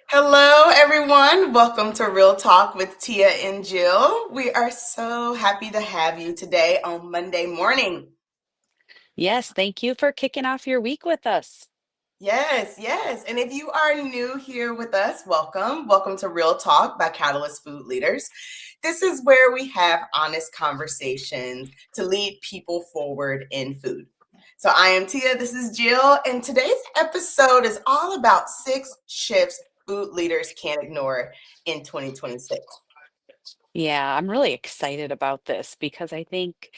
Hello, everyone. Welcome to Real Talk with Tia and Jill. We are so happy to have you today on Monday morning. Yes, thank you for kicking off your week with us. Yes, yes. And if you are new here with us, welcome. Welcome to Real Talk by Catalyst Food Leaders. This is where we have honest conversations to lead people forward in food. So I am Tia, this is Jill, and today's episode is all about 6 shifts food leaders can't ignore in 2026. Yeah, I'm really excited about this because I think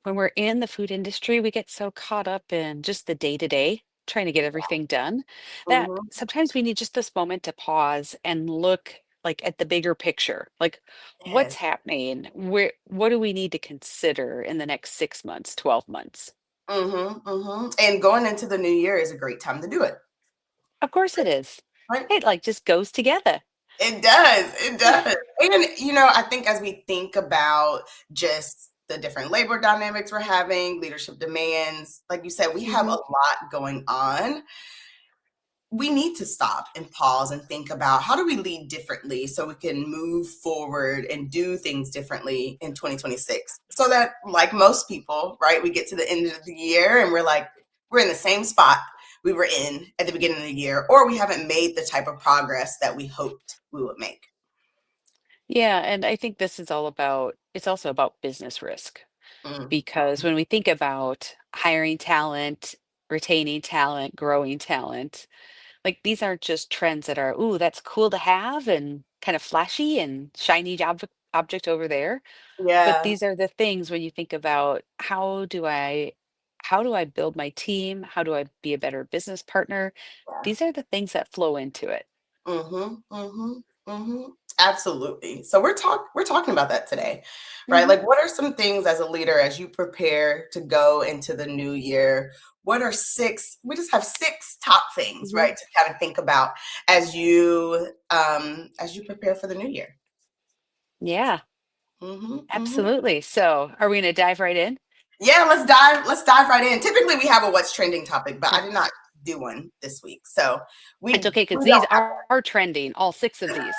when we're in the food industry, we get so caught up in just the day to day, trying to get everything done, that Mhm. sometimes we need just this moment to pause and look like at the bigger picture. Like what's Yes. happening? What do we need to consider in the next 6 months, 12 months? And going into the new year is a great time to do it, Of course it is. right? It like just goes together. It does. It does. And, I think as we think about just the different labor dynamics we're having, leadership demands, like you said, we have a Mhm. lot going on. We need to stop and pause and think about how do we lead differently so we can move forward and do things differently in 2026. So that, like most people, right, we get to the end of the year and we're like, we're in the same spot we were in at the beginning of the year, or we haven't made the type of progress that we hoped we would make. Yeah, and I think this is all about, it's also about business risk. Mm, Because when we think about hiring talent, retaining talent, growing talent, like these aren't just trends that are, ooh, that's cool to have and kind of flashy and shiny object over there. But yeah. these are the things when you think about how do I build my team? How do I be a better business partner? These are the things that flow into it. Mhm, mhm, mhm. Absolutely. So we're talking about that today, right? Mhm. Like, what are some things as a leader as you prepare to go into the new year? What are six? We just have six top things, Mhm. right, to kind of think about as you prepare for the new year. Yeah, Hmm, hmm. absolutely. So are we going to dive right in? Yeah, let's dive right in. Typically, we have a what's trending topic, but I did not do one this week, so It's we okay because we these don't. are trending, all six of these.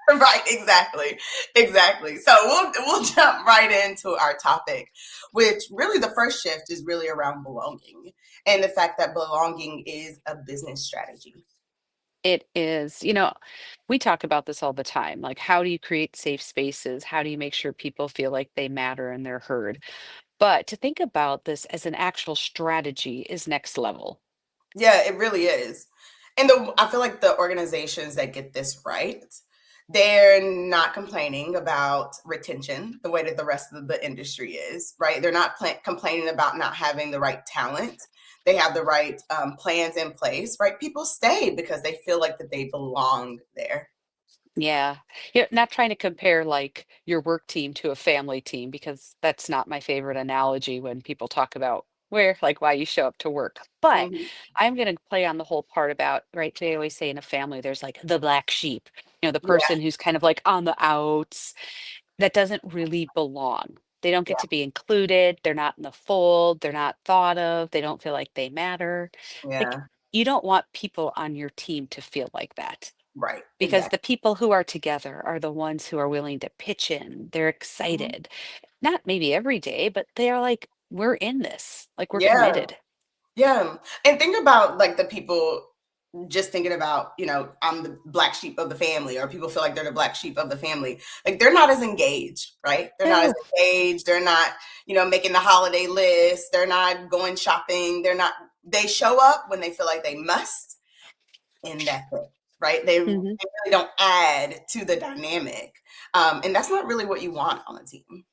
Right, exactly. Exactly. So we'll jump right into our topic, which really the first shift is really around belonging and the fact that belonging is a business strategy. It is, we talk about this all the time. Like, how do you create safe spaces? How do you make sure people feel like they matter and they're heard? But to think about this as an actual strategy is next level. Yeah, it really is. And I feel like the organizations that get this right, they're not complaining about retention the way that the rest of the industry is, right? They're not complaining about not having the right talent. They have the right plans in place, right? People stay because they feel like that they belong there. Yeah. Yeah. Not trying to compare like your work team to a family team because that's not my favorite analogy when people talk about where, like, why you show up to work. But Mhm. I'm going to play on the whole part about, right? They always say in a family, there's like the black sheep, the Yeah, person who's kind of like on the outs that doesn't really belong. They don't get yeah, to be included. They're not in the fold. They're not thought of. They don't feel like they matter. Like, yeah. you don't want people on your team to feel like that Right, because exactly. the people who are together are the ones who are willing to pitch in. They're Mhm. excited. Not maybe every day, but they are like, we're in this. Like, we're Yeah, committed. yeah. And think about like the people just thinking about, I'm the black sheep of the family, or people feel like they're the black sheep of the family. Like they're not as engaged, right? They're not as No. engaged. They're not, making the holiday list. They're not going shopping. They show up when they feel like they must, and that's it, right? They Mhm. really don't add to the dynamic. And that's not really what you want on a team.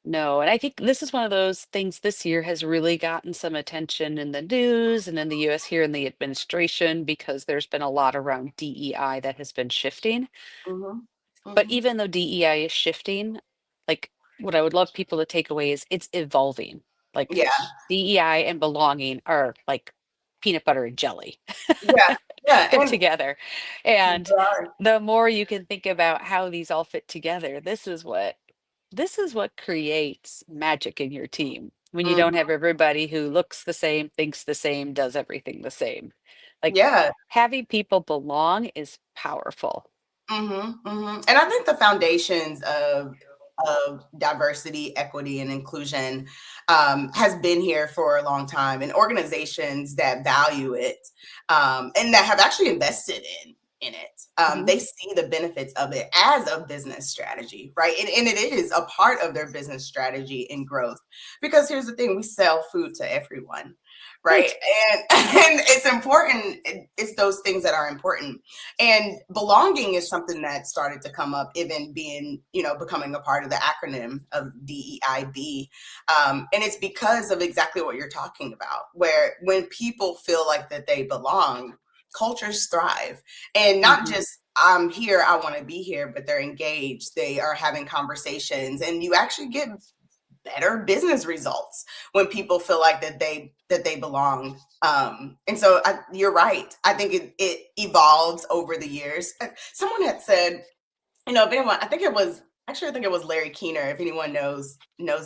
No, and I think this is one of those things this year has really gotten some attention in the news and in the US here in the administration because there's been a lot around DEI that has been shifting. Hmm, But hmm. even though DEI is shifting, like what I would love people to take away is it's evolving. Like Yeah, DEI and belonging are like peanut butter and jelly. yeah, yeah. They're And together. And the more you can think about how these all fit together, this is what creates magic in your team when you don't mhm. have everybody who looks the same, thinks the same, does everything the same. Like Yeah. having people belong is powerful. And I think the foundations of diversity, equity, and inclusion has been here for a long time, and organizations that value it and that have actually invested in it, Mhm. they see the benefits of it as a business strategy, right? And it is a part of their business strategy and growth. Because here's the thing: we sell food to everyone, right? Right. And it's important. It's those things that are important, and belonging is something that started to come up, even being, becoming a part of the acronym of DEIB. And it's because of exactly what you're talking about, where when people feel like that they belong, cultures thrive. And not Mhm. just, I'm here, I want to be here, but they're engaged, they are having conversations, and you actually get better business results when people feel like that they belong. And so you're right. I think it evolves over the years. Someone had said, if anyone, I think it was Larry Keener. If anyone knows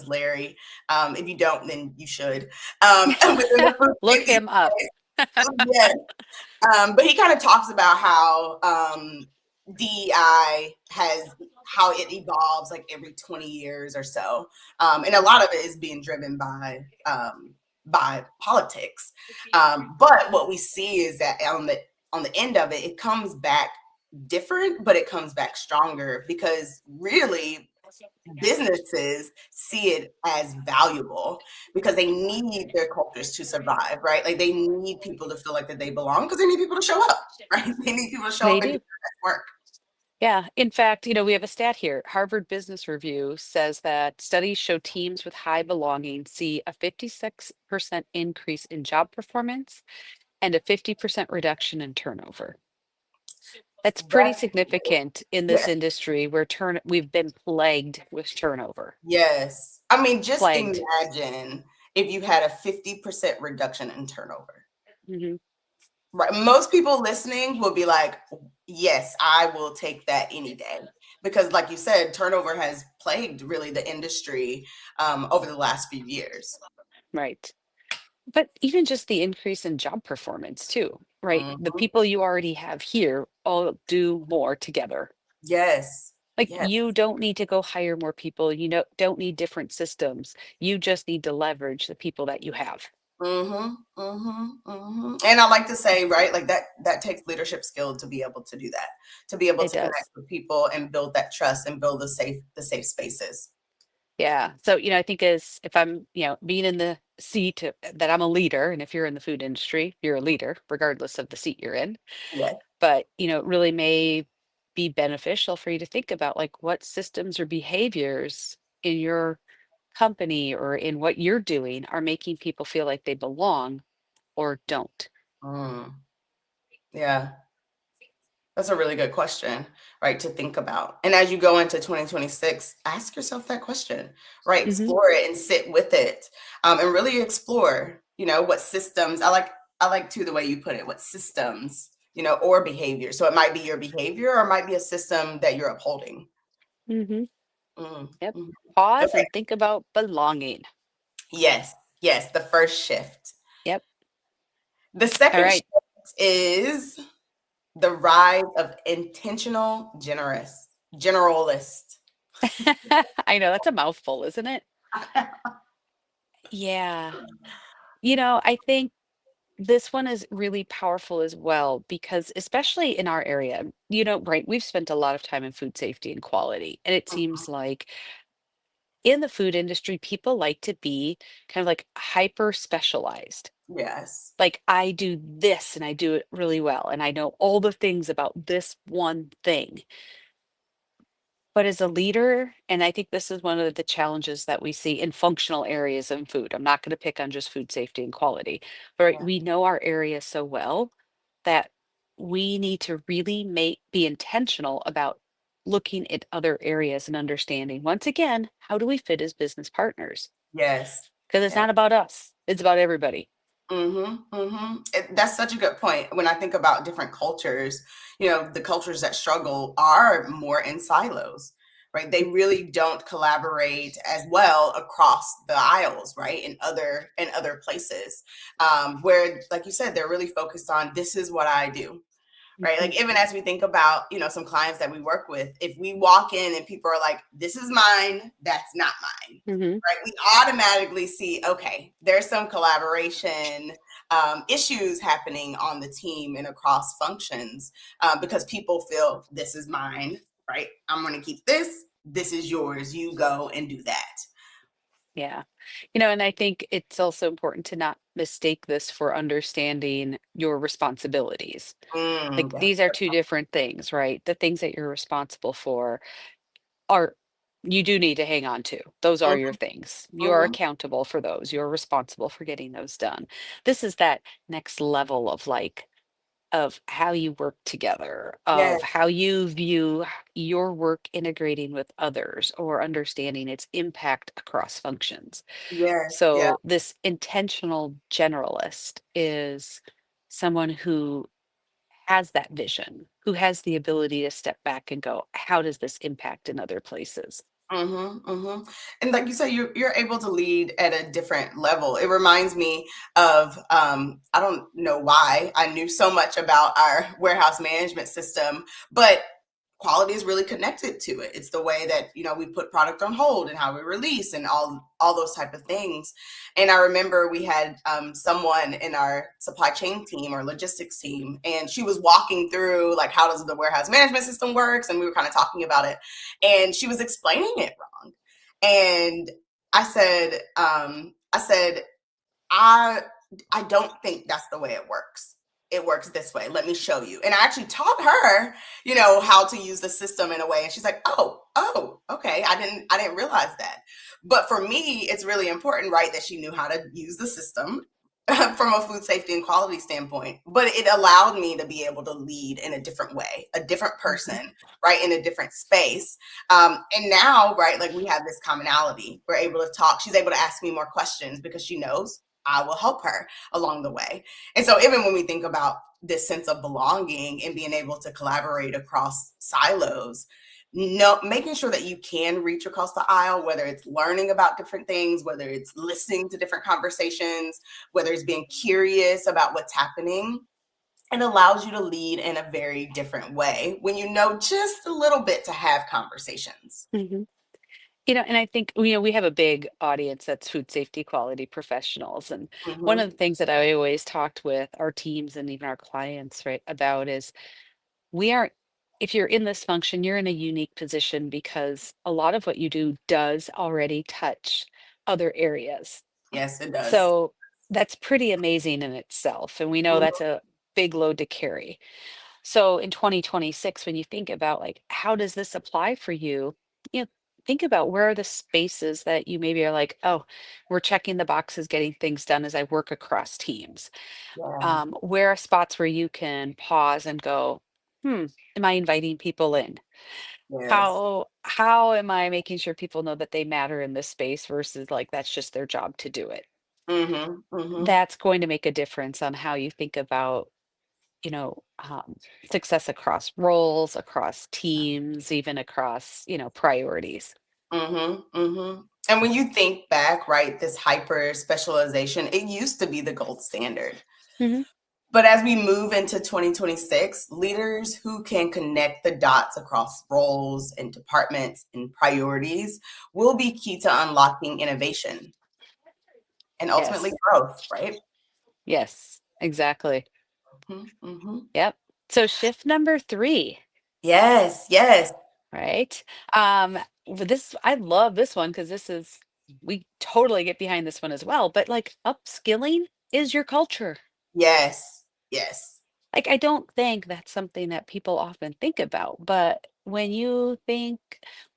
Larry, if you don't, then you should. Within the food Look safety him up. space, yes. But he kind of talks about how DEI has how it evolves like every 20 years or so, and a lot of it is being driven by politics. But what we see is that on the end of it, it comes back different, but it comes back stronger because really businesses see it as valuable because they need their cultures to survive, right? Like they need people to feel like that they belong because they need people to show up, right? They need people to show They up and do do. their work. Yeah. In fact, we have a stat here. Harvard Business Review says that studies show teams with high belonging see a 56% increase in job performance and a 50% reduction in turnover. That's pretty That's significant in yeah. this industry where we've been plagued with turnover. Yes. I mean, just Plagued. imagine if you had a 50% reduction in turnover. Hmm. Right. Most people listening will be like, yes, I will take that any day. Because, like you said, turnover has plagued really the industry over the last few years. Right. But even just the increase in job performance too, right? The Mhm. people you already have here all do more together. Yes. Like Yes. you don't need to go hire more people. Don't need different systems. You just need to leverage the people that you have. And I like to say, right, like that takes leadership skill to be able to do that, to be able It to connect does. with people and build that trust and build the safe spaces. Yeah. So, I think as if I'm, being in the seat that I'm a leader, and if you're in the food industry, you're a leader, regardless of the seat you're in. Yes. But, it really may be beneficial for you to think about like what systems or behaviors in your company or in what you're doing are making people feel like they belong or don't. Mm, yeah. That's a really good question, right, to think about. And as you go into 2026, ask yourself that question, right? Hmm. Explore it and sit with it, and really explore, what systems. I like too the way you put it. What systems, or behavior. So it might be your behavior, or it might be a system that you're upholding. Hmm. Mm, Yep. mhm. Pause Okay. and think about belonging. Yes. Yes. The first shift. Yep. The All second right. shift is the rise of intentional generalist. I know that's a mouthful, isn't it? Yeah. I think this one is really powerful as well because, especially in our area, right, we've spent a lot of time in food safety and quality. And it seems like in the food industry, people like to be kind of like hyper specialized. Yes. Like, I do this and I do it really well. And I know all the things about this one thing. But as a leader, and I think this is one of the challenges that we see in functional areas in food. I'm not going to pick on just food safety and quality, but right, Yeah. we know our area so well that we need to really be intentional about looking at other areas and understanding once again, how do we fit as business partners? Yes. Because it's Yeah. not about us, it's about everybody. That's such a good point. When I think about different cultures, the cultures that struggle are more in silos, right? They really don't collaborate as well across the aisles, right? In other places, where, like you said, they're really focused on this is what I do, right? Mhm, Like even as we think about, some clients that we work with, if we walk in and people are like, this is mine, that's not mine, mhm. right? We automatically see, okay, there's some collaboration issues happening on the team and across functions, because people feel this is mine, right? I'm going to keep this. This is yours. You go and do that. Yeah. And I think it's also important to not mistake this for understanding your responsibilities. Like That's these are two different things, right? The things that you're responsible for are you do need to hang on to. Those are your good. things. You're Hmm. accountable for those. You're responsible for getting those done. This is that next level of of how you work together, Yes, of how you view your work integrating with others or understanding its impact across functions. yes, yeah. So, this intentional generalist is someone who has that vision, who has the ability to step back and go, how does this impact in other places? Mhm, mhm. And like you said, you're able to lead at a different level. It reminds me of, I don't know why I knew so much about our warehouse management system, but quality is really connected to it. It's the way that, we put product on hold and how we release and all those type of things. And I remember we had someone in our supply chain team or logistics team, and she was walking through like how does the warehouse management system works, and we were kind of talking about it, and she was explaining it wrong. And I said, I I don't think that's the way it works. It works this way. Let me show you. And I actually taught her, how to use the system in a way. And she's like, oh, okay. I didn't realize that. But for me, it's really important, right, that she knew how to use the system from a food safety and quality standpoint. But it allowed me to be able to lead in a different way, a different Mhm, person, right, in a different space. And now, right, like we have this commonality. We're able to talk. She's able to ask me more questions because she knows I will help her along the way. And so, even when we think about this sense of belonging and being able to collaborate across silos, no, making sure that you can reach across the aisle, whether it's learning about different things, whether it's listening to different conversations, whether it's being curious about what's happening, it allows you to lead in a very different way when you know just a little bit to have conversations. mhm. And I think, we have a big audience that's food safety quality professionals. And one Hmm. of the things that I always talked with our teams and even our clients, right, about is we are, if you're in this function, you're in a unique position because a lot of what you do does already touch other areas. Yes, it does. So that's pretty amazing in itself. And we know Mhm. that's a big load to carry. So in 2026, when you think about like, how does this apply for you? You know, think about where are the spaces that you maybe are like, oh, we're checking the boxes, getting things done as I work across teams. Yeah. Where are spots where you can pause and go, am I inviting people in? Yes. How am I making sure people know that they matter in this space versus like that's just their job to do it? Mhm. Mhm. That's going to make a difference on how you think about you know, um, success across roles, across teams, even across, priorities. Mhm. Mhm. And when you think back, right, this hyper specialization, it used to be the gold standard. Hmm. But as we move into 2026, leaders who can connect the dots across roles and departments and priorities will be key to unlocking innovation and ultimately Yes. growth, right? Yes, exactly. Mhm. Mhm. Yep. So shift number three, Yes, yes, right? This I love this one because this is we totally get behind this one as well. But like upskilling is your culture. yes, yes. Like, I don't think that's something that people often think about, but when you think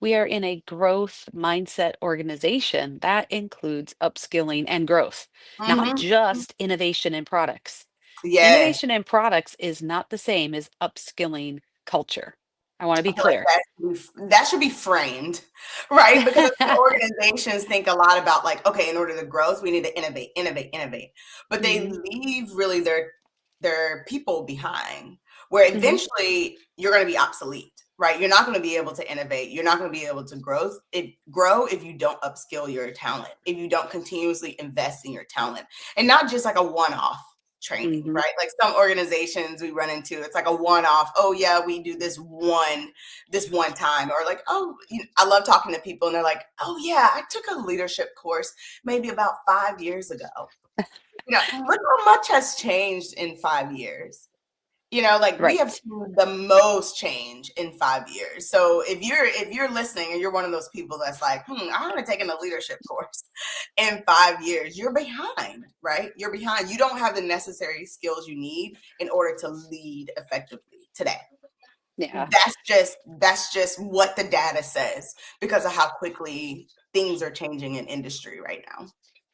we are in a growth mindset organization, that includes upskilling and growth, not Mhm. just innovation in products. Yes. Innovation in products is not the same as upskilling culture. I want to I be feel like clear. that should be framed, right? Because I think organizations think a lot about like, okay, in order to growth, we need to innovate, innovate, innovate. But they Hmm. leave really their people behind, where Hmm. eventually you're going to be obsolete, right? You're not going to be able to innovate. You're not going to be able to grow if you don't upskill your talent, if you don't continuously invest in your talent, and not just like a one-off training, Hmm. right? Like some organizations we run into, it's like a one-off. Oh yeah, we do this one time, or like, oh, I love talking to people, and they're like, oh yeah, I took a leadership course maybe about 5 years ago. Look how much has changed in 5 years. Like we have Right. seen the most change in 5 years. So if you're listening and you're one of those people that's like, I haven't taken a leadership course in 5 years, you're behind, right? You're behind. You don't have the necessary skills you need in order to lead effectively today. Yeah. That's just what the data says because of how quickly things are changing in industry right now.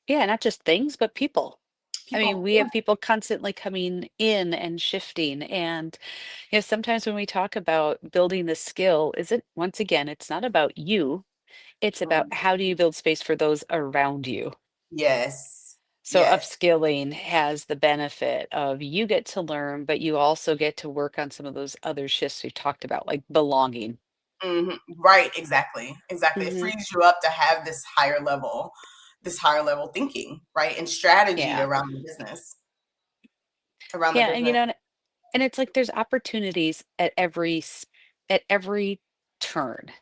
Yeah, not just things, but people. I mean, People, we have people constantly coming in and shifting. And, sometimes when we talk about building the skill, isn't once again, it's not about you, it's about mm, how do you build space for those around you. yes, So yes. upskilling has the benefit of you get to learn, but you also get to work on some of those other shifts we've talked about, like belonging. Right, exactly. It Hmm. frees you up to have this higher level thinking, right, and strategy Yeah. around the business, around the Yeah. And, business. and it's like there's opportunities at every turn.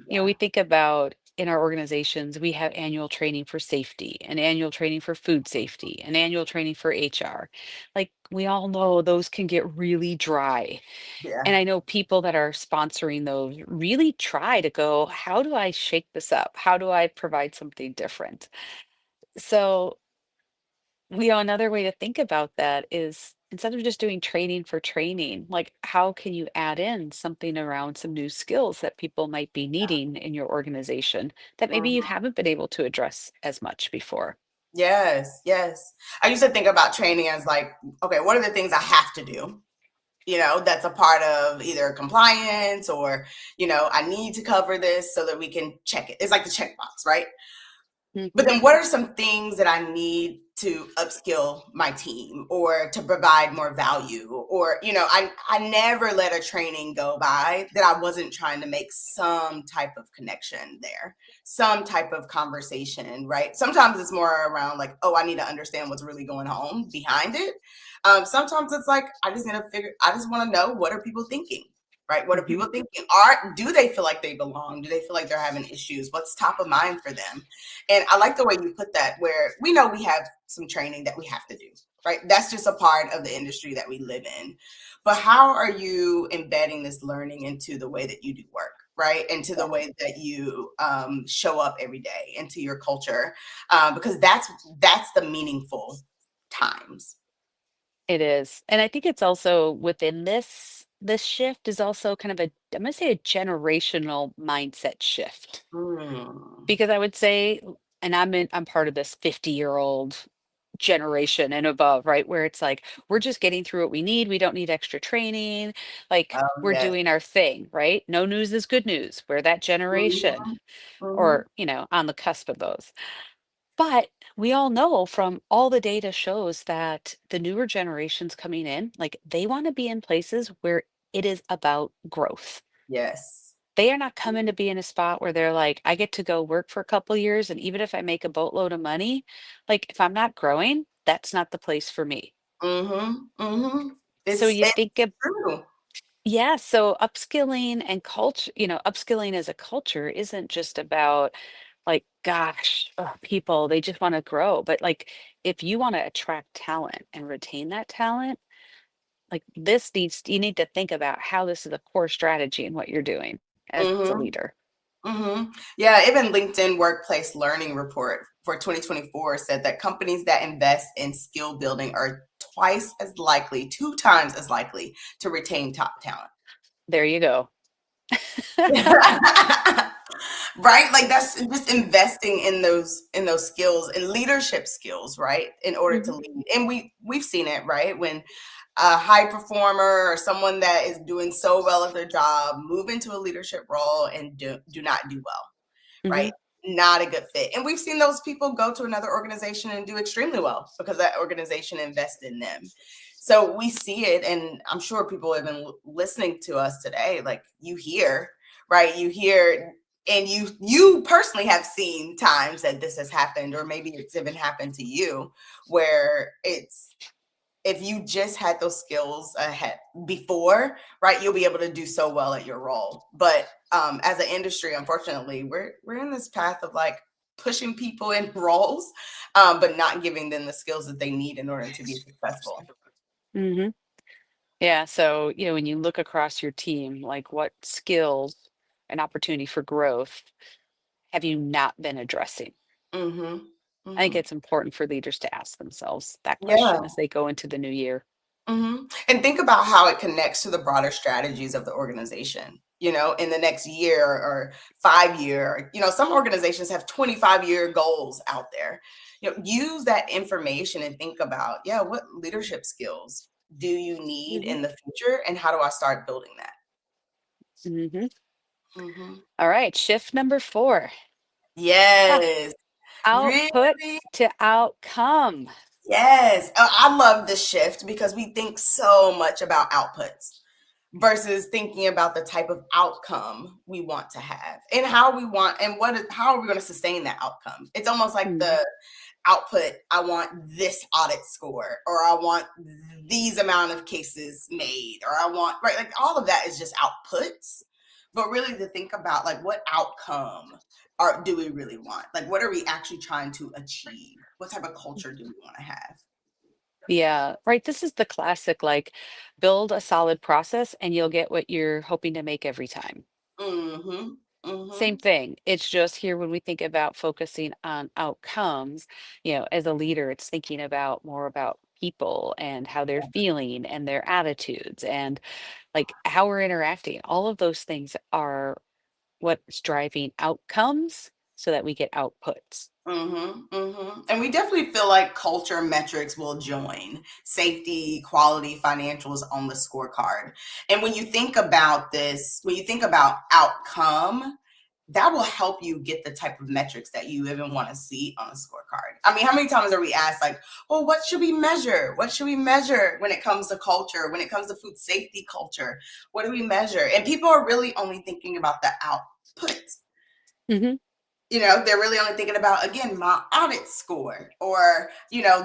We Yeah, think about in our organizations, we have annual training for safety, and annual training for food safety, and annual training for HR. Like we all know those can get really dry. And yeah. I know people that are sponsoring those really try to go, how do I shake this up? How do I provide something different? So, another way to think about that is instead of just doing training for training, like how can you add in something around some new skills that people might be needing in your organization that maybe you Mhm. haven't been able to address as much before? Yes, yes. I used to think about training as like, okay, what are the things I have to do? That's a part of either compliance or, I need to cover this so that we can check it. It's like the checkbox, right? But Hmm. then what are some things that I need to upskill my team or to provide more value? Or, I never let a training go by that I wasn't trying to make some type of connection there, some type of conversation, right? Sometimes it's more around like, oh, I need to understand what's really going on behind it. Sometimes it's like, I just want to know, what are people thinking? Right? What are Hmm. people thinking? Do they feel like they belong? Do they feel like they're having issues? What's top of mind for them? And I like the way you put that, where we know we have some training that we have to do, right? That's just a part of the industry that we live in. But how are you embedding this learning into the way that you do work, right? Into the way that you show up every day, into your culture, because that's the meaningful times. It is. And I think it's also within this shift is also kind of I'm going to say a generational mindset shift. Mm. Because I would say, and I'm part of this 50-year-old generation and above, right? Where it's like, we're just getting through what we need. We don't need extra training. Like Oh, we're yes. doing our thing, right? No news is good news. We're that generation Hmm. Hmm. or, on the cusp of those. But we all know from all the data shows that the newer generations coming in, like they want to be in places where it is about growth. Yes. They are not coming to be in a spot where they're like, I get to go work for a couple years, and even if I make a boatload of money, like if I'm not growing, that's not the place for me. Hmm. Hmm. So you It's think of, true. yeah, so upskilling and culture, upskilling as a culture isn't just about like, gosh, people, they just want to grow. But like, if you want to attract talent and retain that talent, like you need to think about how this is a core strategy in what you're doing as a Hmm. leader. Yeah, even LinkedIn Workplace Learning Report for 2024 said that companies that invest in skill building are twice as likely, 2 times as likely to retain top talent. There you go. Right? Like that's just investing in those skills and leadership skills, right? In order to Mhm. lead. And we've seen it, right? When a high performer or someone that is doing so well at their job move into a leadership role and do not do well, right? Mhm. Not a good fit. And we've seen those people go to another organization and do extremely well because that organization invested in them. So we see it, and I'm sure people have been listening to us today. Like you hear, right? You hear, and you personally have seen times that this has happened, or maybe it's even happened to you, where it's if you just had those skills ahead before, right, you'll be able to do so well at your role. But as an industry, unfortunately, we're in this path of like pushing people in roles, but not giving them the skills that they need in order to be successful. Hmm. Yeah. So, when you look across your team, like what skills and opportunity for growth have you not been addressing? Mm-hmm. I think Mm-hmm. it's important for leaders to ask themselves that Yeah. question as they go into the new year. And think about how it connects to the broader strategies of the organization. In the next year or 5 year, some organizations have 25-year goals out there. Use that information and think about, yeah, what leadership skills do you need Hmm. in the future, and how do I start building that? Hmm. Hmm. All right. Shift number 4. Ah, Yes, really. output to outcome. Yes. I love this shift because we think so much about outputs versus thinking about the type of outcome we want to have and how we want and how are we going to sustain that outcome. It's almost like Mhm. the output, I want this audit score, or I want these amount of cases made, or I want, right, like all of that is just outputs. But really to think about like what outcome do we really want, like what are we actually trying to achieve, what type of culture do we want to have. Yeah, right. This is the classic like build a solid process and you'll get what you're hoping to make every time. Mm-hmm. Same Mm-hmm. thing. It's just here when we think about focusing on outcomes, as a leader, it's thinking about more about people and how they're feeling and their attitudes and like how we're interacting. All of those things are what's driving outcomes so that we get outputs. And we definitely feel like culture metrics will join safety, quality, financials on the scorecard. And when you think about this, when you think about outcome, that will help you get the type of metrics that you even want to see on a scorecard. I mean, how many times are we asked, like, well, what should we measure? What should we measure when it comes to culture, when it comes to food safety culture? What do we measure? And people are really only thinking about the output. Hmm. They're really only thinking about, again, my audit score, or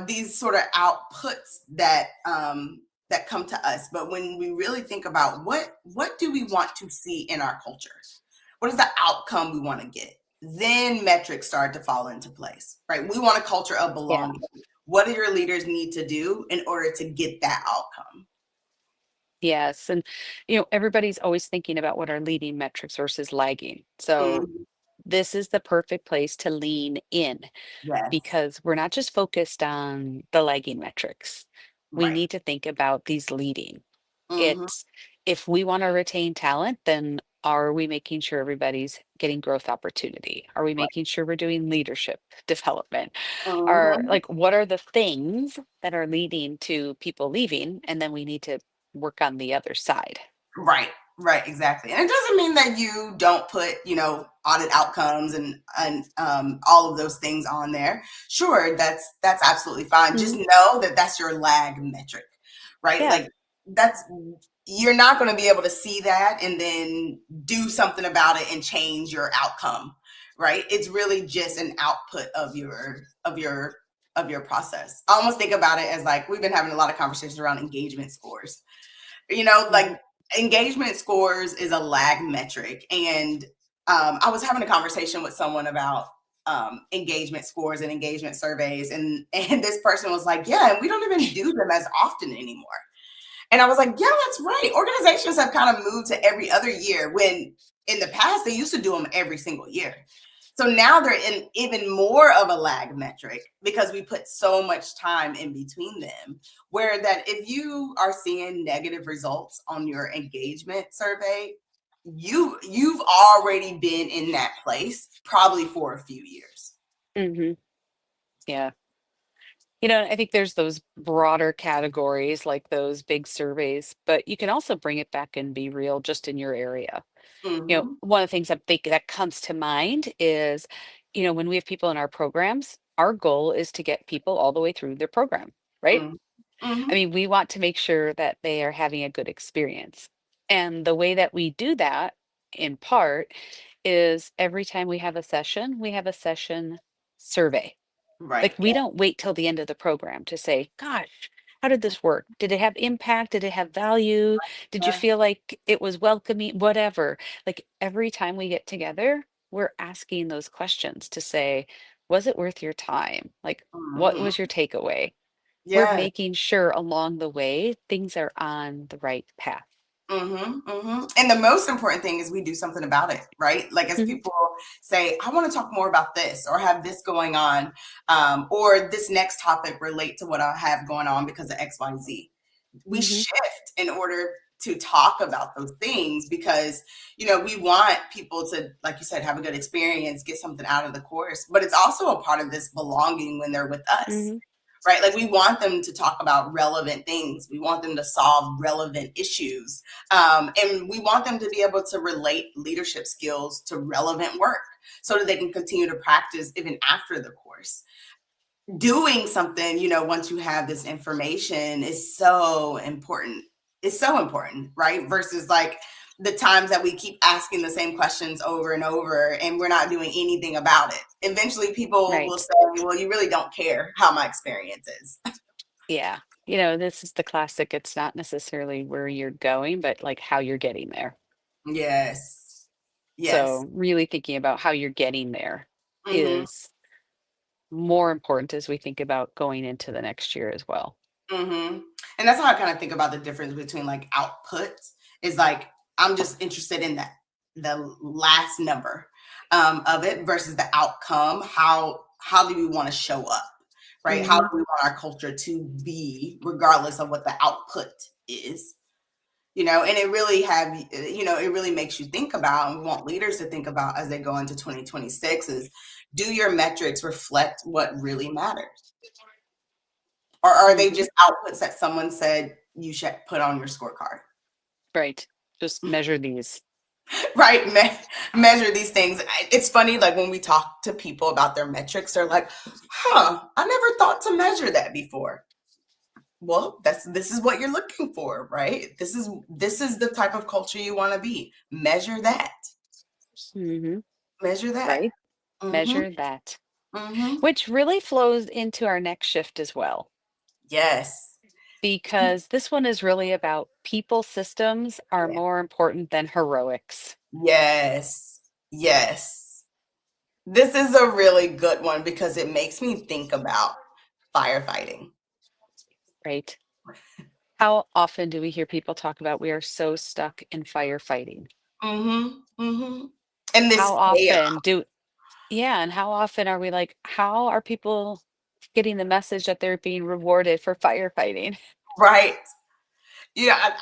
these sort of outputs that come to us. But when we really think about what do we want to see in our culture, what is the outcome we want to get, then metrics start to fall into place, right? We want a culture of Yeah. belonging. What do your leaders need to do in order to get that outcome? Yes. And, everybody's always thinking about what are leading metrics versus lagging. So Mhm. this is the perfect place to lean in Yes. because we're not just focused on the lagging metrics. We Right. need to think about these leading. Hmm. It's if we want to retain talent, then are we making sure everybody's getting growth opportunity? Are we Right. making sure we're doing leadership development? Are Hmm. like what are the things that are leading to people leaving? And then we need to work on the other side. Right, right, exactly. And it doesn't mean that you don't put, audit outcomes and all of those things on there. Sure, that's absolutely fine. Just Mhm. know that that's your lag metric, right? Yeah. Like that's you're not going to be able to see that and then do something about it and change your outcome, right? It's really just an output of your process. I almost think about it as like we've been having a lot of conversations around engagement scores. Mhm. Like engagement scores is a lag metric. And I was having a conversation with someone about engagement scores and engagement surveys. And this person was like, yeah, and we don't even do them as often anymore. And I was like, yeah, that's right. Organizations have kind of moved to every other year when in the past they used to do them every single year. So now they're in even more of a lag metric because we put so much time in between them. Where that if you are seeing negative results on your engagement survey, you've already been in that place probably for a few years. Mhm. Yeah. I think there's those broader categories like those big surveys, but you can also bring it back and be real just in your area. Mm-hmm. One of the things I think that comes to mind is, when we have people in our programs, our goal is to get people all the way through their program, right? I Mhm. mean, we want to make sure that they are having a good experience. And the way that we do that, in part, is every time we have a session survey. Right. Like, we don't wait till the end of the program to say, "Gosh, how did this work? Did it have impact? Did it have value? Did you Yeah. feel like it was welcoming?" Whatever. Like, every time we get together, we're asking those questions to say, "Was it worth your time? Like, what Mhm. was your takeaway?" We're Yeah. making sure along the way things are on the right path. And the most important thing is we do something about it, right? Like as Mhm, people say, I want to talk more about this or have this going on, or this next topic relate to what I have going on because of X, Y, Z. We mhm, shift in order to talk about those things because, we want people to, like you said, have a good experience, get something out of the course, but it's also a part of this belonging when they're with us. mhm, Right? Like we want them to talk about relevant things. We want them to solve relevant issues. And we want them to be able to relate leadership skills to relevant work so that they can continue to practice even after the course. Doing something, once you have this information is so important. It's so important, right? Versus like the times that we keep asking the same questions over and over and we're not doing anything about it. Eventually people will right. say, well, you really don't care how my experience is. Yeah. This is the classic, it's not necessarily where you're going, but like how you're getting there. Yes. Yes. So really thinking about how you're getting there Mhm. is more important as we think about going into the next year as well. Mhm. And that's how I kind of think about the difference between like output is like I'm just interested in the last number of it versus the outcome. How do we want to show up? Right? How do Mhm. we want our culture to be regardless of what the output is? And it really it really makes you think about, and we want leaders to think about as they go into 2026 is do your metrics reflect what really matters? Or are they Mhm. just outputs that someone said you should put on your scorecard? Right. Just measure these. Right? Measure these things. It's funny, like when we talk to people about their metrics, they're like, huh, I never thought to measure that before. Well, this is what you're looking for, right? This is the type of culture you want to be. Measure that. Mhm. Measure that. Right? Mm-hmm. Measure that. Mm-hmm. Which really flows into our next shift as well, Yes. because this one is really about people systems are Yeah. more important than heroics, Yes. Yes. This is a really good one because it makes me think about firefighting. right? How often do we hear people talk about we are so stuck in firefighting? Mhm, mhm. And How this chaos, often do Yeah, and how often are we like, how are people getting the message that they're being rewarded for firefighting? right? Yeah,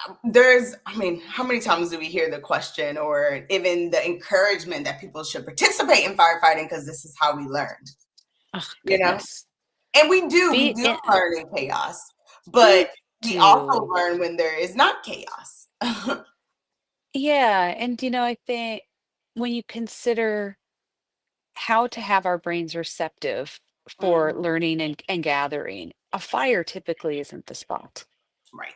I mean, how many times do we hear the question or even the encouragement that people should participate in firefighting because this is how we learn, Oh, you know? goodness. And we do It, learn in chaos, we but we also do. learn when there is not chaos. Yeah, and I think when you consider how to have our brains receptive for Mhm, learning and gathering, a fire typically isn't the spot. right.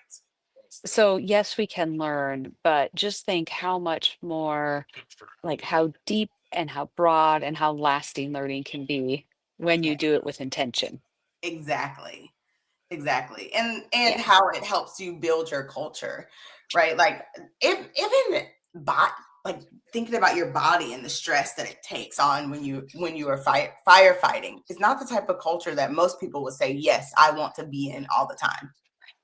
So, yes, we can learn, but just think how much more, like how deep and how broad and how lasting learning can be when Yeah, you do it with intention. exactly. Exactly. And Yeah, how it helps you build your culture, right? Like if even bot like thinking about your body and the stress that it takes on when you are firefighting is not the type of culture that most people would say, yes, I want to be in all the time.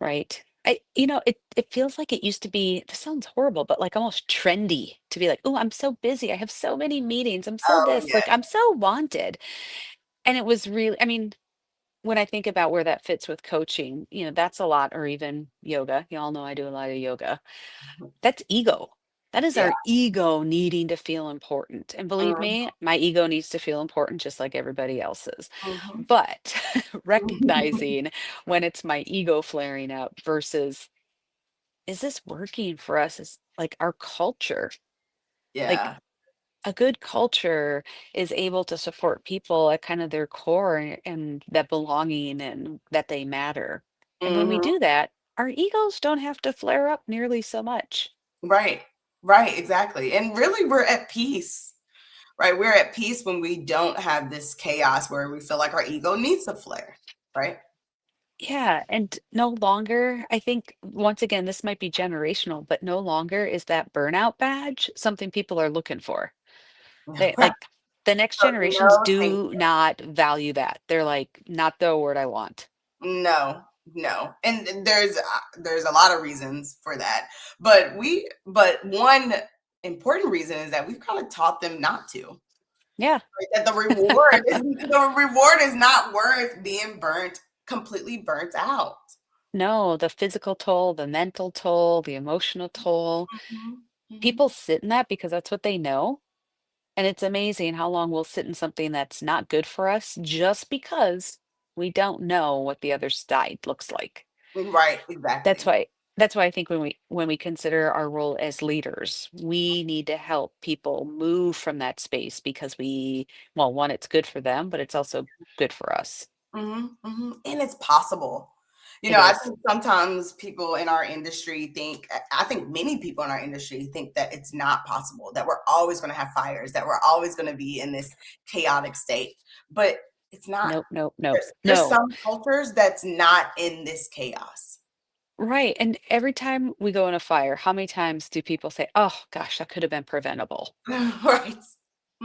right. It feels like it used to be, this sounds horrible, but like almost trendy to be like, oh, I'm so busy. I have so many meetings. I'm so Oh this, like yeah. I'm so wanted. And it was really, I mean, when I think about where that fits with coaching, that's a lot, or even yoga. You all know I do a lot of yoga. That's ego. That is Yeah. our ego needing to feel important. And believe Mhm, me, my ego needs to feel important just like everybody else's. mhm. But recognizing when it's my ego flaring up versus, is this working for us? Is like our culture. Like Yeah. a good culture is able to support people at kind of their core and that belonging and that they matter. And when we Mhm. do that, our egos don't have to flare up nearly so much. Right. Right, exactly. And really we're at peace, right? We're at peace when we don't have this chaos where we feel like our ego needs to flare, right? Yeah, and no longer, I think once again, this might be generational, but no longer is that burnout badge something people are looking for. They Right. like the next So, generations no, thank do not value that. They're like, not the word I want. no, no. And there's a lot of reasons for that. But one important reason is that we've kind of taught them not to. Yeah, Right? That the reward is not worth being completely burnt out. no, the physical toll, the mental toll, the emotional toll. Mhm, mhm. People sit in that because that's what they know. And it's amazing how long we'll sit in something that's not good for us just because we don't know what the other side looks like. Right, That's exactly. why that's why I think when we consider our role as leaders, we need to help people move from that space because well, one, it's good for them, but it's also good for us. Mhm, mhm, and it's possible. It I is. think sometimes people in our industry think I think many people in our industry think that it's not possible, that we're always gonna have fires, that we're always gonna be in this chaotic state, but it's not. Nope, nope, nope. There's No. some cultures that's not in this chaos. Right. And every time we go in a fire, how many times do people say, "Oh gosh, that could have been preventable." Right.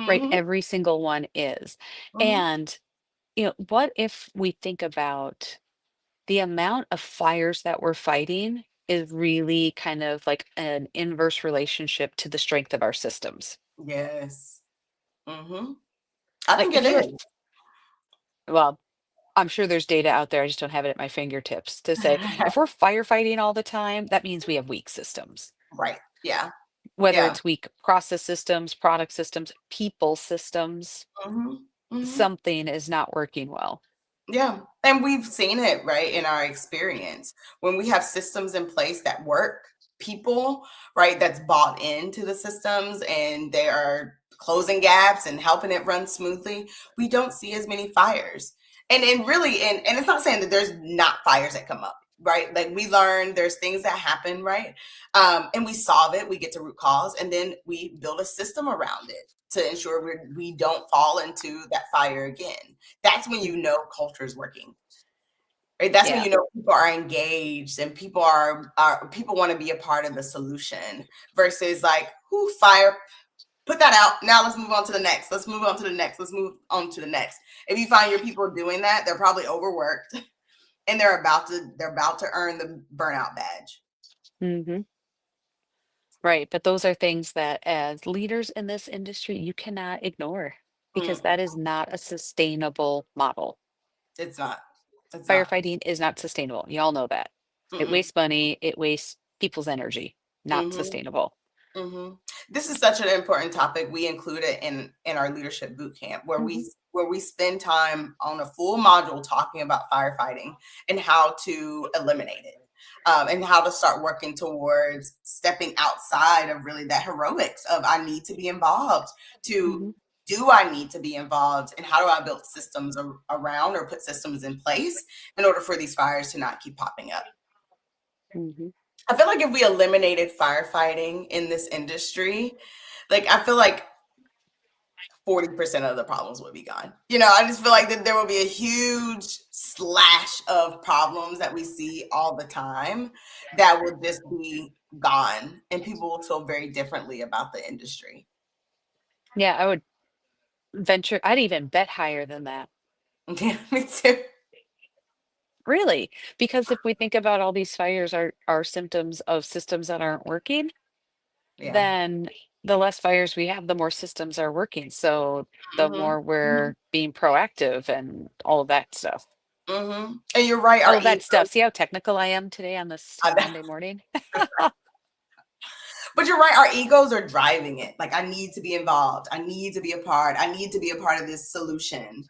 Right? Mhm, Every single one is. mhm. And, what if we think about the amount of fires that we're fighting is really kind of like an inverse relationship to the strength of our systems. Yes. Mhm. I Like think if it you're, is. well, I'm sure there's data out there, I just don't have it at my fingertips to say if we're firefighting all the time, that means we have weak systems. Right. Yeah. Whether Yeah. it's weak process systems, product systems, people systems, Mhm. Mhm. something is not working well. Yeah, and we've seen it, right, in our experience. When we have systems in place that work, people, right, that's bought into the systems and they are closing gaps and helping it run smoothly, we don't see as many fires. And really, and it's not saying that there's not fires that come up, right? Like we learn there's things that happen, right? And we solve it, we get to root cause, and then we build a system around it to ensure we don't fall into that fire again. That's when you Mhm. know culture is working, right? That's when Yeah. you know people are engaged and people people want to be a part of the solution versus like, who fire, put that out. Now let's move on to the next. Let's move on to the next. Let's move on to the next. If you find your people doing that, they're probably overworked and they're about to earn the burnout badge. Hmm. Right. But those are things that as leaders in this industry, you cannot ignore because Mm, that is not a sustainable model. it's not. It's not. Firefighting is not sustainable. You all know that. It Mm-mm. wastes money, it wastes people's energy. Not Mm-hmm. sustainable. hmm This is such an important topic. We include it in our leadership boot camp, where Hmm. we spend time on a full module talking about firefighting and how to eliminate it, and how to start working towards stepping outside of really that heroics of I need to be involved. To Hmm. do I need to be involved, and how do I build systems around or put systems in place in order for these fires to not keep popping up? Hmm. I feel like if we eliminated firefighting in this industry, like I feel like 40% of the problems would be gone. I just feel like that there will be a huge slash of problems that we see all the time that will just be gone and people will feel very differently about the industry. Yeah, I would I'd even bet higher than that. Yeah, me too. Really? Because if we think about all these fires are symptoms of systems that aren't working, Yeah. then the less fires we have, the more systems are working. So the hmm more hmm we're being proactive and all of that stuff. And you're right, All our of that ego. stuff. See how technical I am today on this Monday morning? But you're right, our egos are driving it. Like, I need to be involved. I need to be a part. I need to be a part of this solution.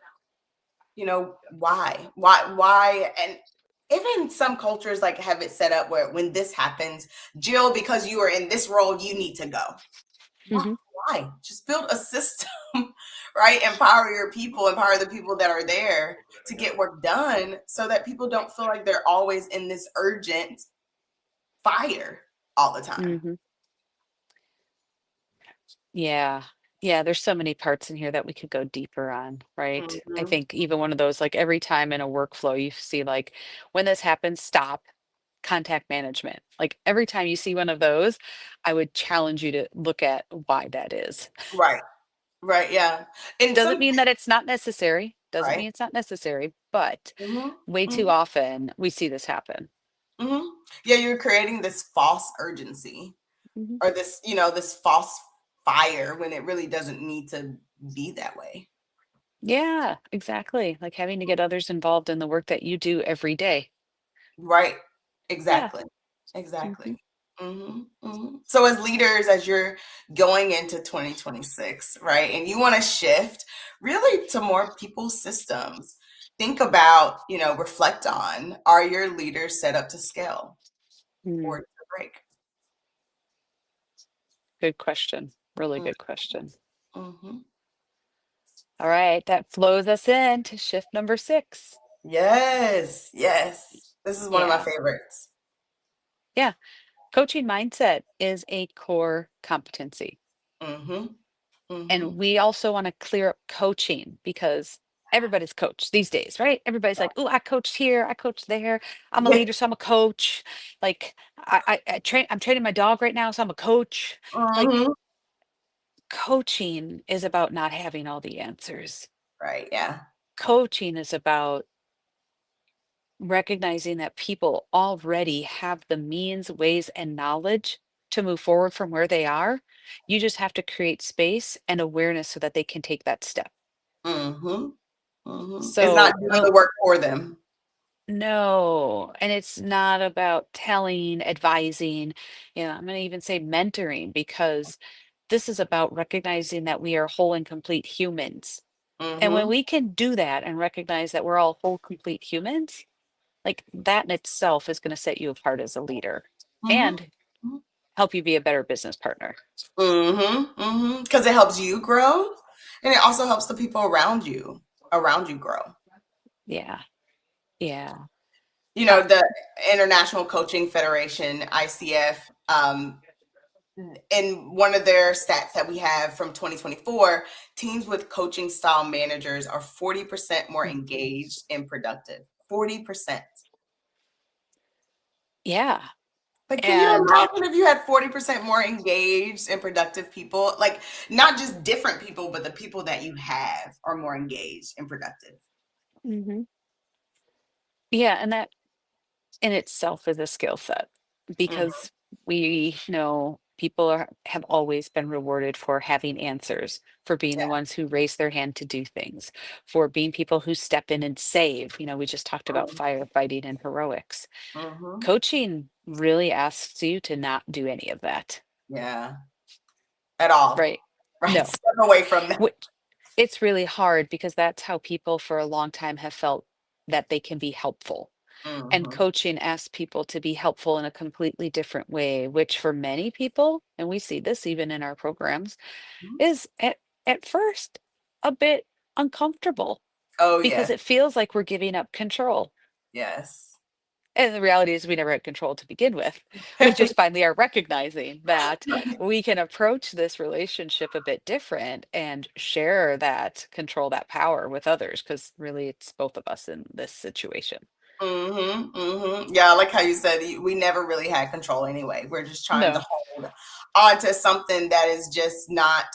Why? Why? And even some cultures like have it set up where when this happens, Jill, because you are in this role, you need to go. Why? Hmm. Why? Just build a system, right? Empower your people, empower the people that are there to get work done so that people don't feel like they're always in this urgent fire all the time. Hmm. Yeah. Yeah, there's so many parts in here that we could go deeper on, right? I Hmm. think even one of those, like every time in a workflow, you see like when this happens, stop, contact management. Like every time you see one of those, I would challenge you to look at why that is. Right, right, yeah. And Doesn't some, mean that it's not necessary. Doesn't right. mean it's not necessary, but Hmm. way too Hmm. often we see this happen. Hmm. Yeah, you're creating this false urgency Mhm. or this, this false fire when it really doesn't need to be that way. Yeah, exactly. Like having to get others involved in the work that you do every day. Right. Yeah. Exactly. Mhm. Exactly. Mhm, mhm. So as leaders, as you're going into 2026, right, and you want to shift really to more people systems, think about, reflect on, are your leaders set up to scale or Mm, to break? good question. Really Mm, good question. mhm. All right, that flows us into shift number 6. Yes, yes. This is one of my Yeah. favorites. Yeah. Coaching mindset is a core competency. Mhm, And mhm. we also want to clear up coaching because everybody's coach these days, right? Everybody's like, "Oh, I coached here, I coached there. I'm a Yeah. leader, so I'm a coach." Like I'm training my dog right now, so I'm a coach. Like Mhm. coaching is about not having all the answers. Right, yeah. Coaching is about recognizing that people already have the means, ways, and knowledge to move forward from where they are. You just have to create space and awareness so that they can take that step. Mhm, mhm. It's not So, doing the work for them. no, and it's not about telling, advising, I'm going to even say mentoring because this is about recognizing that we are whole and complete humans. And when Mhm. we can do that and recognize that we're all whole, complete humans, like that in itself is going to set you apart as a leader Mhm. and Mhm. help you be a better business partner. Mhm. Mhm. Because it helps you grow, and it also helps the people around you grow. Yeah. Yeah. The International Coaching Federation, ICF, in one of their stats that we have from 2024, teams with coaching style managers are 40% more engaged and productive. 40%. Yeah. Like, can you And imagine if you had 40% more engaged and productive people? Like, not just different people, but the people that you have are more engaged and productive. mhm. Yeah, and that in itself is a skill set Mhm, because we know people have always been rewarded for having answers, for being the yeah. ones who raise their hand to do things, for being people who step in and save. We just talked about Mhm, firefighting and heroics. mhm. Coaching really asks you to not do any of that, Yeah, at all. right? Right. No. Step away from that. Which it's really hard because that's how people for a long time have felt that they can be helpful. And Mhm, coaching asks people to be helpful in a completely different way, which for many people, and we see this even in our programs, mhm. is at first a bit uncomfortable Oh, because yeah. it feels like we're giving up control. Yes. And the reality is we never had control to begin with. We just finally are recognizing that we can approach this relationship a bit different and share that control, that power with others, because really it's both of us in this situation. Mhm, mhm. Yeah, I like how you said we never really had control anyway. We're just trying to No. hold on to something that is just not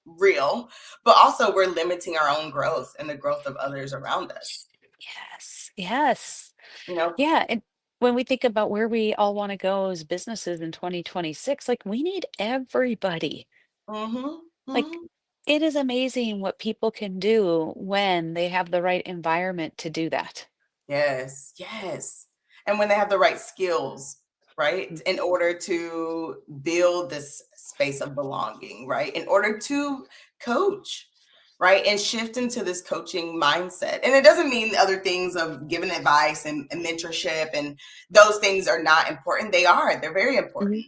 real, but also we're limiting our own growth and the growth of others around us. Yes. Yes. You know? Yeah, and when we think about where we all want to go as businesses in 2026, like we need everybody. Mhm, Like mhm. it is amazing what people can do when they have the right environment to do that. Yes, yes. And when they have the right skills, right? Mm, In order to build this space of belonging, right? In order to coach, right? And shift into this coaching mindset. And it doesn't mean other things of giving advice and mentorship and those things are not important. They are, they're very mhm. important.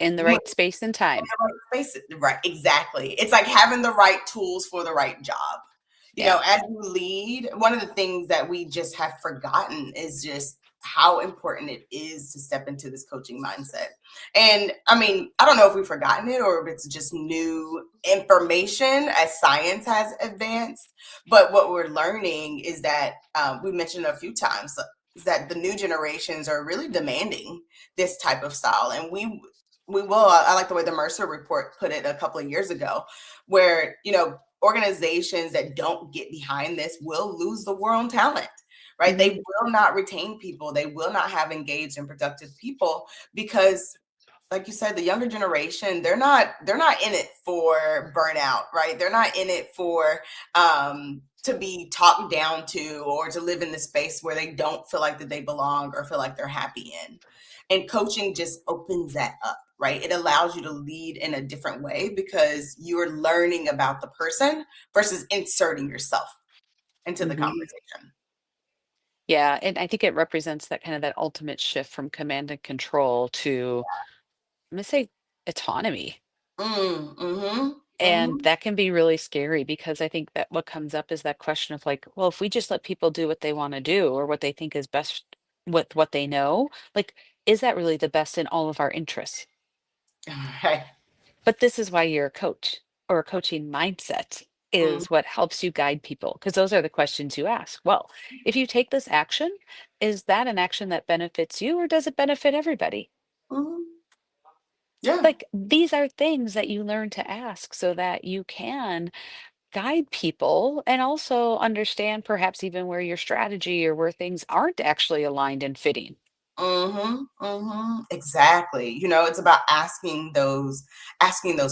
in the right space and time. Right space, right, exactly. It's like having the right tools for the right job. You Yeah. know, as you lead, one of the things that we just have forgotten is just how important it is to step into this coaching mindset. And I mean, I don't know if we've forgotten it or if it's just new information as science has advanced. But what we're learning is that we mentioned a few times is that the new generations are really demanding this type of style, and we will. I like the way the Mercer report put it a couple of years ago, where, you know, organizations that don't get behind this will lose the war on talent, right? They Hmm. will not retain people. They will not have engaged and productive people because, like you said, the younger generation, they're not in it for burnout, right? They're not in it for to be talked down to or to live in the space where they don't feel like that they belong or feel like they're happy in. And coaching just opens that up, right? It allows you to lead in a different way because you're learning about the person versus inserting yourself into the Hmm. conversation. Yeah, and I think it represents that kind of that ultimate shift from command and control to, I'm gonna say, autonomy. Mm-hmm. And Mm-hmm. that can be really scary because I think that what comes up is that question of like, well, if we just let people do what they want to do or what they think is best with what they know, like, is that really the best in all of our interests? Right. But this is why you're a coach, or a coaching mindset Mm-hmm. is what helps you guide people because those are the questions you ask. Well, if you take this action, is that an action that benefits you or does it benefit everybody? Mm-hmm. Yeah. Like these are things that you learn to ask so that you can guide people and also understand perhaps even where your strategy or where things aren't actually aligned and fitting. Mhm, mhm. Exactly. You know, it's about asking those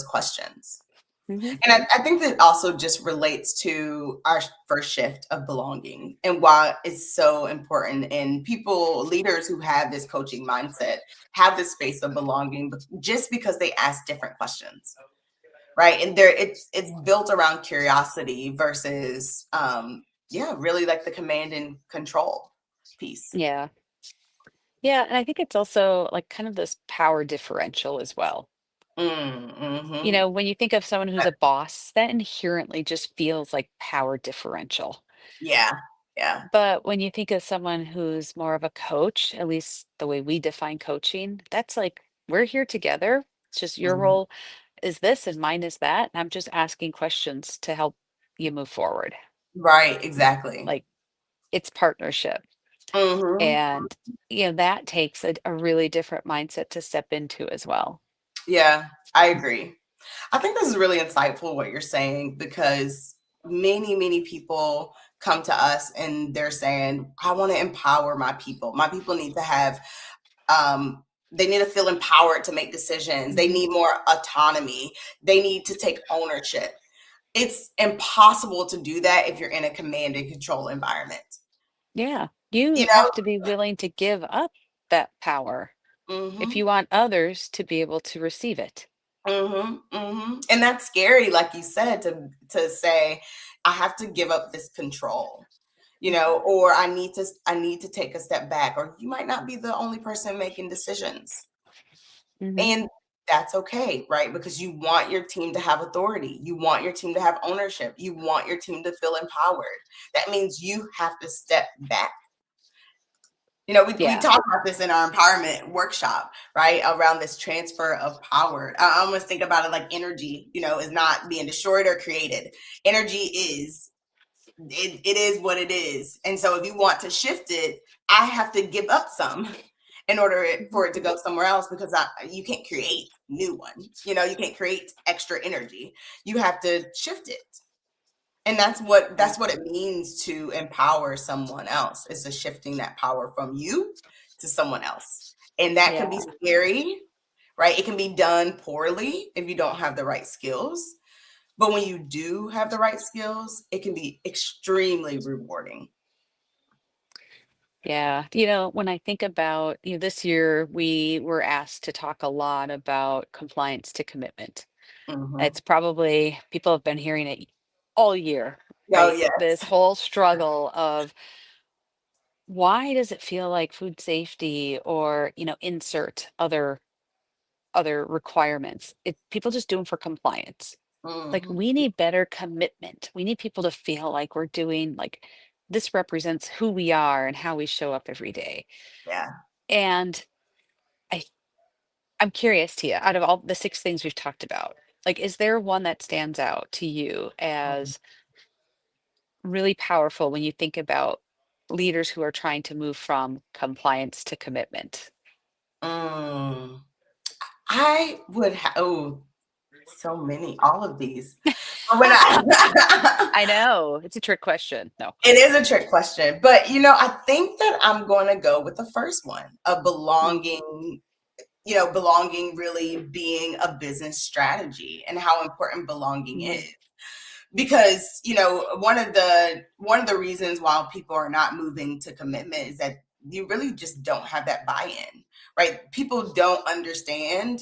questions. Hmm. And I think that also just relates to our first shift of belonging and why it's so important. And people, leaders who have this coaching mindset, have this space of belonging just because they ask different questions, right? And it's built around curiosity versus yeah, really like the command and control piece. Yeah. Yeah. And I think it's also like kind of this power differential as well. Mm, You mhm. know, when you think of someone who's a boss, that inherently just feels like power differential. Yeah, yeah. But when you think of someone who's more of a coach, at least the way we define coaching, that's like, we're here together. It's just your Mhm. role is this and mine is that. And I'm just asking questions to help you move forward. Right, exactly. Like it's partnership. Mhm. And, that takes a really different mindset to step into as well. Yeah, I agree. I think this is really insightful what you're saying because many, many people come to us and they're saying, I want to empower my people. My people need to have they need to feel empowered to make decisions. They Mhm. need more autonomy. They need to take ownership. It's impossible to do that if you're in a command and control environment. Yeah. You You have know? to be willing to give up that power if Mhm. you want others to be able to receive it. Mhm, mhm, and that's scary, like you said, to say, "I have to give up this control," you Mhm. know, or "I need to take a step back," or you might not be the only person making decisions, Mhm. and that's okay, right? Because you want your team to have authority, you want your team to have ownership, you want your team to feel empowered. That means you have to step back. You know, we Yeah. talk about this in our empowerment workshop, right? Around this transfer of power. I almost think about it like energy, you know, is not being destroyed or created. Energy is, it is what it is. And so if you want to shift it, I have to give up some in order Mhm. for it to go somewhere else because you can't create new one. You know, you can't create extra energy. You have to shift it. And Yeah. that's what it means to empower someone else, is to shifting that power from you to someone else. And that can be Yeah. scary, right? It can be done poorly if you don't have the right skills. But when you do have the right skills, it can be extremely rewarding. Yeah. When I think about, this year we were asked to talk a lot about compliance to commitment. Mhm. It's probably people have been hearing it all year, Oh, right? yes. This whole struggle of why does it feel like food safety or, insert other other requirements. People just do them for compliance. Like, Mhm. we need better commitment. We need people to feel like we're doing, like, this represents who we are and how we show up every day. Yeah. And I I'm curious, Tia, out of all the 6 things we've talked about, like, is there one that stands out to you Mhm. as really powerful when you think about leaders who are trying to move from compliance to commitment? Mm. I would oh, so many, all of these. But when I I know, it's a trick question. No. it is a trick question, but, I think that I'm gonna go with the first one, of Mm, belonging really being a business strategy and how important belonging is. mhm, Because one of the reasons why people are not moving to commitment is that you really just don't have that buy-in, right? People don't understand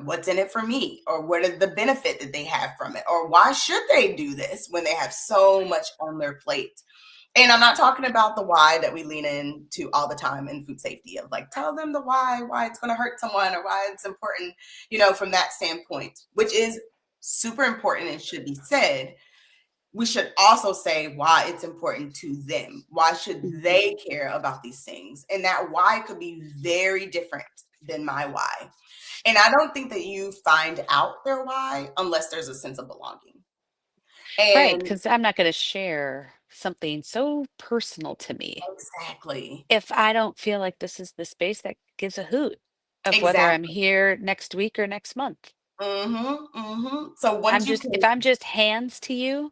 what's in it for me, or what is the benefit that they have from it, or why should they do this when they have so much on their plate. And I'm not talking about the why that we lean into all the time in food safety, of like, tell them the why it's going to hurt someone, or why it's important, from that standpoint, which is super important and should be said. We should also say why it's important to them. Why should mhm. they care about these things? And that why could be very different than my why. And I don't think that you find out their why unless there's a sense of belonging. Right, And because I'm not gonna share something so personal to me exactly, if I don't feel like this is the space that gives a hoot of whether I'm exactly. here next week or next month. So once you can, If I'm just hands to you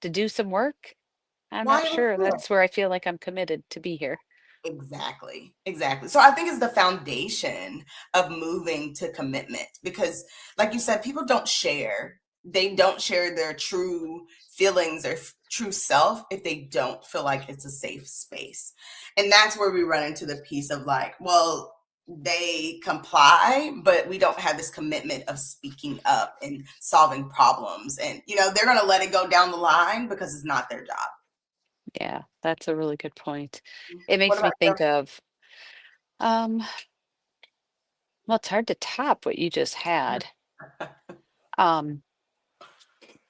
to do some work, I'm not why would sure you do it? that's where I feel like I'm committed to be here. Exactly. Exactly. So I think it's the foundation of moving to commitment, because, like you said, people don't share. They don't share their true feelings or true self if they don't feel like it's a safe space. And that's where we run into the piece of like, well, they comply, but we don't have this commitment of speaking up and solving problems. And, they're going to let it go down the line because it's not their job. Yeah, that's a really good point. It What makes about me think of, um, well, it's hard to top what you just you? had. Um,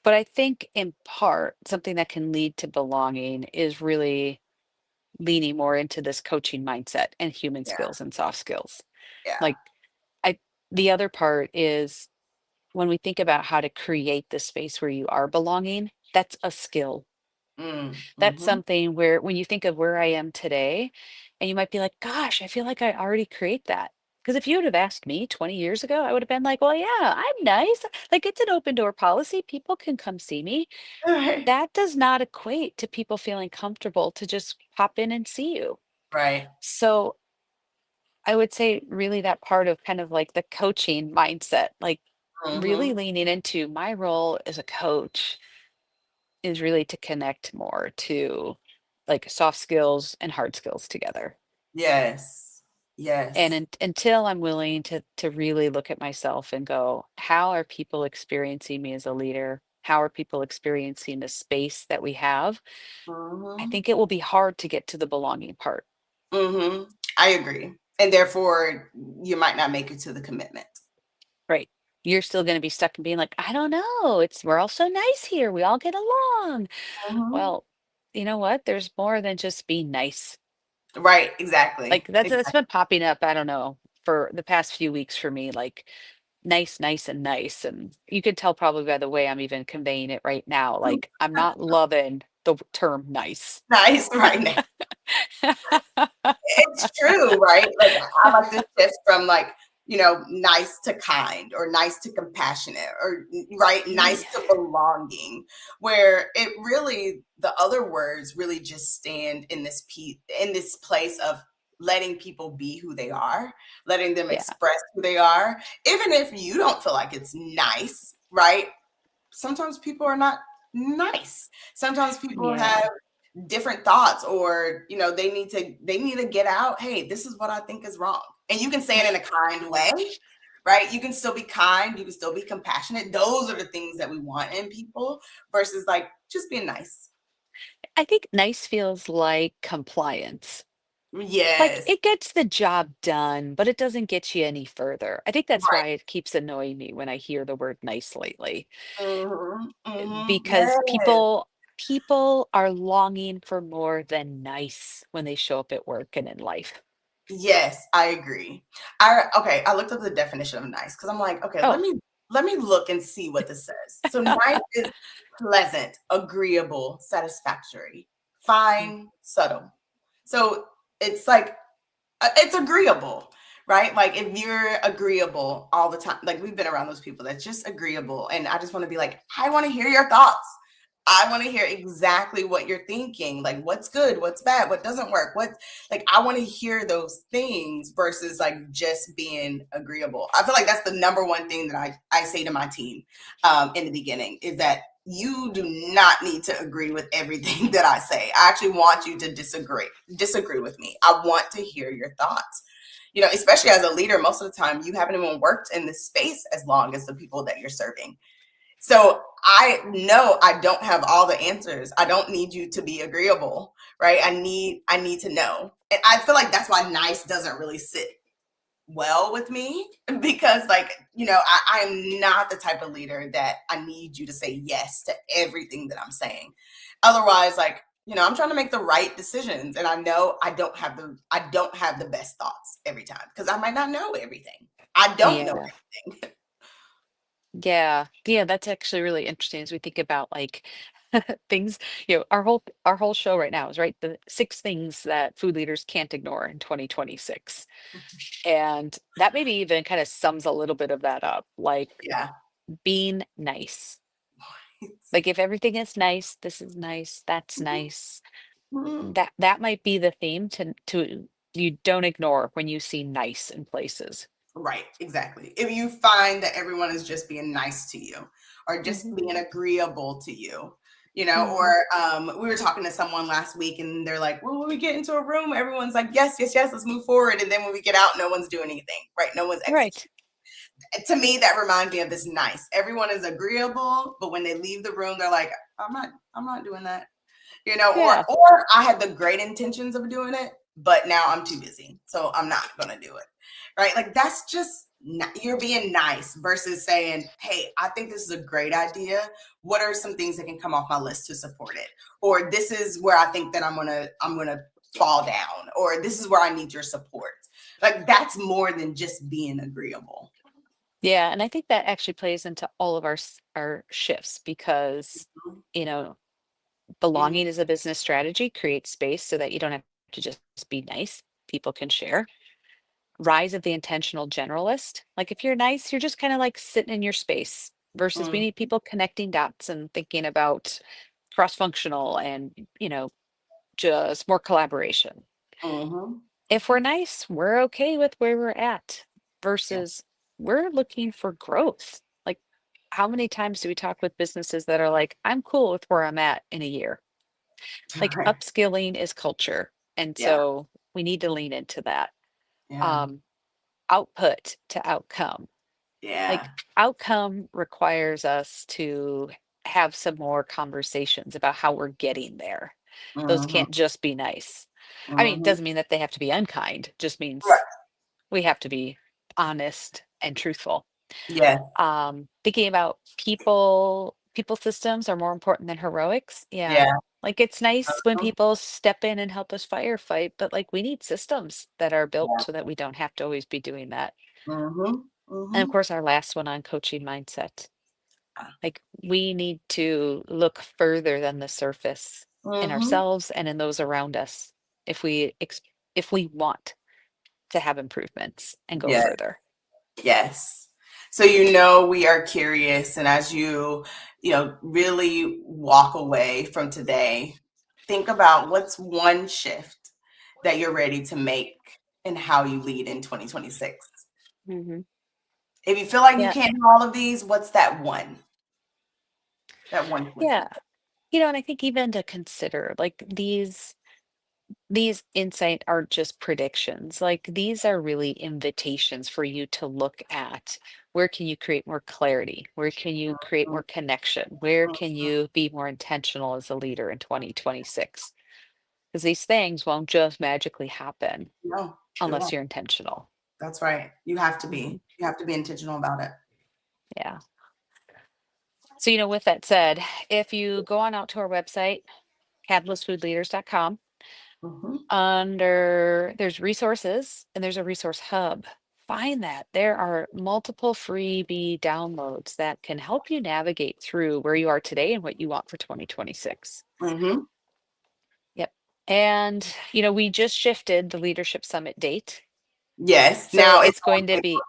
but I think in part, something that can lead to belonging is really leaning more into this coaching mindset and human Yeah. skills and soft skills. Yeah. Like, I the other part is when we think about how to create the space where you are belonging, that's a skill. That's Mhm. something where when you think of where I am today, and you might be like, gosh, I feel like I already create that. Because if you would have asked me 20 years ago, I would have been like, well, yeah, I'm nice. Like, it's an open door policy. People can come see me. Right. That does not equate to people feeling comfortable to just pop in and see you. Right. So I would say really that part of kind of like the coaching mindset, like really Mhm. leaning into my role as a coach is really to connect more to like soft skills and hard skills together. Yes. And Yes. until I'm willing to really look at myself and go, how are people experiencing me as a leader? How are people experiencing the space that we have? I Mhm. think it will be hard to get to the belonging part. Mhm. I agree. And therefore, you might not make it to the commitment. Right. You're still going to be stuck in being like, I don't know. We're all so nice here. We all get along. Mhm. Well, you know what? There's more than just being nice. Right. Exactly. Like that's Exactly. been popping up, I don't know, for the past few weeks for me, like nice, nice, and nice. And you can tell probably by the way I'm even conveying it right now. Like I'm not loving the term nice. Nice. Right now. It's true, right? Like, I like to shift from, like, nice to kind, or nice to compassionate, or right, nice Yeah. to belonging, where it really, the other words really just stand in this place of letting people be who they are, letting them Yeah. express who they are, even if you don't feel like it's nice, right? Sometimes people are not nice. Sometimes people Yeah. have different thoughts, or they need to get out, hey, this is what I think is wrong. And you can say it in a kind way, right? You can still be kind, you can still be compassionate. Those are the things that we want in people, versus like just being nice. I think nice feels like compliance. Like, Yes. it gets the job done, but it doesn't get you any further. I think that's why Right. it keeps annoying me when I hear the word nice lately, Mhm. Mhm. because Yes. people are longing for more than nice when they show up at work and in life. Yes, I agree. I looked up the definition of nice because I'm like, okay, Oh, let me look and see what this says. So nice is pleasant, agreeable, satisfactory, mm, fine, subtle. So it's like it's agreeable, right? Like if you're agreeable all the time, like we've been around those people that's just agreeable, and I just want to be like, I want to hear your thoughts. I want to hear exactly what you're thinking, like what's good, what's bad, what doesn't work, what like I want to hear those things versus like just being agreeable. I feel like that's the number one thing that I say to my team in the beginning is that you do not need to agree with everything that I say. I actually want you to disagree with me. I want to hear your thoughts. You know, especially as a leader, most of the time you haven't even worked in this space as long as the people that you're serving. So I know I don't have all the answers. I don't need you to be agreeable, right? I need to know. And I feel like that's why nice doesn't really sit well with me because like, you know, I am not the type of leader that I need you to say yes to everything that I'm saying. Otherwise, like, you know, I'm trying to make the right decisions and I know I don't have the best thoughts every time because I might not know everything. I don't know yeah. everything. Yeah. Yeah, that's actually really interesting as we think about like things, our whole show right now is right the 6 things that food leaders can't ignore in 2026. And that maybe even kind of sums a little bit of that up, like Yeah. being nice. Like if everything is nice, this is nice, that's nice. Mhm. That might be the theme to you don't ignore when you see nice in places. Right, exactly. If you find that everyone is just being nice to you or just Hmm. being agreeable to you, you know, Hmm. or we were talking to someone last week and they're like, well, when we get into a room, everyone's like, yes, yes, yes, let's move forward. And then when we get out, no one's doing anything, right? No one's executing. Right. To me, that reminds me of this nice. Everyone is agreeable, but when they leave the room, they're like, I'm not doing that, you know, Yeah. or I had the great intentions of doing it, but now I'm too busy, so I'm not gonna do it. Right? Like that's just you're being nice versus saying, "Hey, I think this is a great idea. What are some things that can come off my list to support it?" Or this is where I think that I'm gonna fall down, or this is where I need your support. Like that's more than just being agreeable. Yeah, and I think that actually plays into all of our shifts because, you know, Mhm. belonging as a business strategy creates space so that you don't have to just be nice. People can share. Rise of the intentional generalist. Like if you're nice, you're just kind of like sitting in your space versus we Mhm. need people connecting dots and thinking about cross-functional and, just more collaboration. Mhm. If we're nice, we're okay with where we're at Yeah. versus we're looking for growth. Like how many times do we talk with businesses that are like, I'm cool with where I'm at in a year? Like Right. upskilling is culture. And Yeah. so we need to lean into that. Yeah. Um, output to outcome. Yeah. Like outcome requires us to have some more conversations about how we're getting there. Those Mhm. can't just be nice. I mean, it Mhm. doesn't mean that they have to be unkind, just Right. means we have to be honest and truthful. Yeah. Thinking about people systems are more important than heroics. Yeah. Yeah. Like it's nice when Mhm. people step in and help us firefight, but like we need systems that are built Yeah. so that we don't have to always be doing that. Mhm. And of Mhm. course, our last one on coaching mindset. Ah. Like we need to look further than the surface in Mhm. ourselves and in those around us if we want to have improvements and go Yeah. further. Yes. So you know we are curious, and as you know, really walk away from today, think about what's one shift that you're ready to make and how you lead in 2026. Hmm. If you feel like you Yeah. can't do all of these, what's that one? That one twist. Yeah. And I think even to consider like these insight aren't just predictions. Like these are really invitations for you to look at where can you create more clarity? Where can you create Mhm. more connection? Where can you be more intentional as a leader in 2026? because these things won't just magically happen No, it unless won't. you're intentional. That's right. You have to Hmm. be. You have to be intentional about it. Yeah. So, with that said, if you go on out to our website, catalystfoodleaders.com, Hmm. there's resources and there's a resource hub. Find that there are multiple freebie downloads that can help you navigate through where you are today and what you want for 2026. Hmm. Yep. And, we just shifted the Leadership Summit date. Yes. So Now it's it's going to be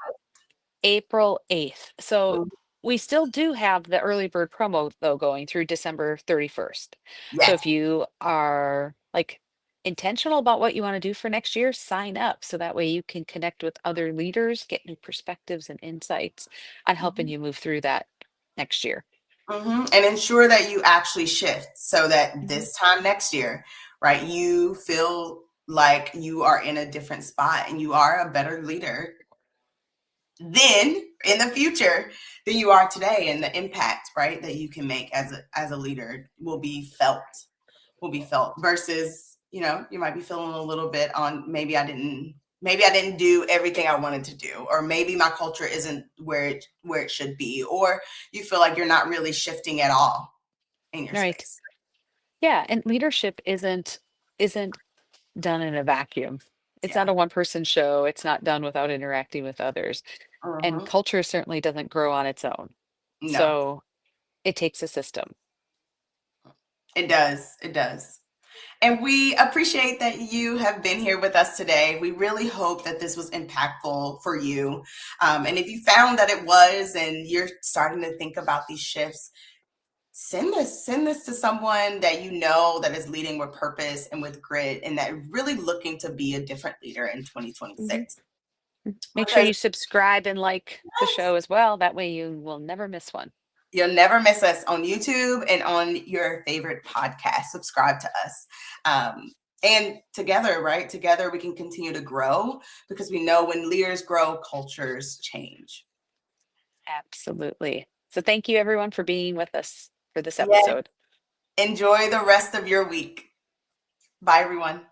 April 8th. So on. we still do have the early bird promo though going through December 31st. So Yes. if you are like intentional about what you want to do for next year, sign up so that way you can connect with other leaders, get new perspectives and insights on helping Mhm. you move through that next year. And ensure that you actually shift so that Mhm. this time next year, right, you feel like you are in a different spot and you are a better leader then in the future than you are today, and the impact, right, that you can make as a leader will be felt versus, you might be feeling a little bit on, maybe I didn't do everything I wanted to do, or maybe my culture isn't where it should be, or you feel like you're not really shifting at all in your Right. space. Yeah. And leadership isn't done in a vacuum. It's not Yeah. a one person show. It's not done without interacting with others. And Hmm. culture certainly doesn't grow on its own. No, So it takes a system. it does. It does. And we appreciate that you have been here with us today. We really hope that this was impactful for you. And if you found that it was, and you're starting to think about these shifts, send this to someone that you know that is leading with purpose and with grit, and that really looking to be a different leader in Mhm. 2026. Make sure Because you subscribe and like the show as well. That way you will never miss one. you'll never miss us on YouTube and on your favorite podcast. Subscribe to us. And together, right? Together we can continue to grow, because we know when leaders grow, cultures change. Absolutely. So thank you everyone for being with us for this Yes. episode. Enjoy the rest of your week. Bye, everyone.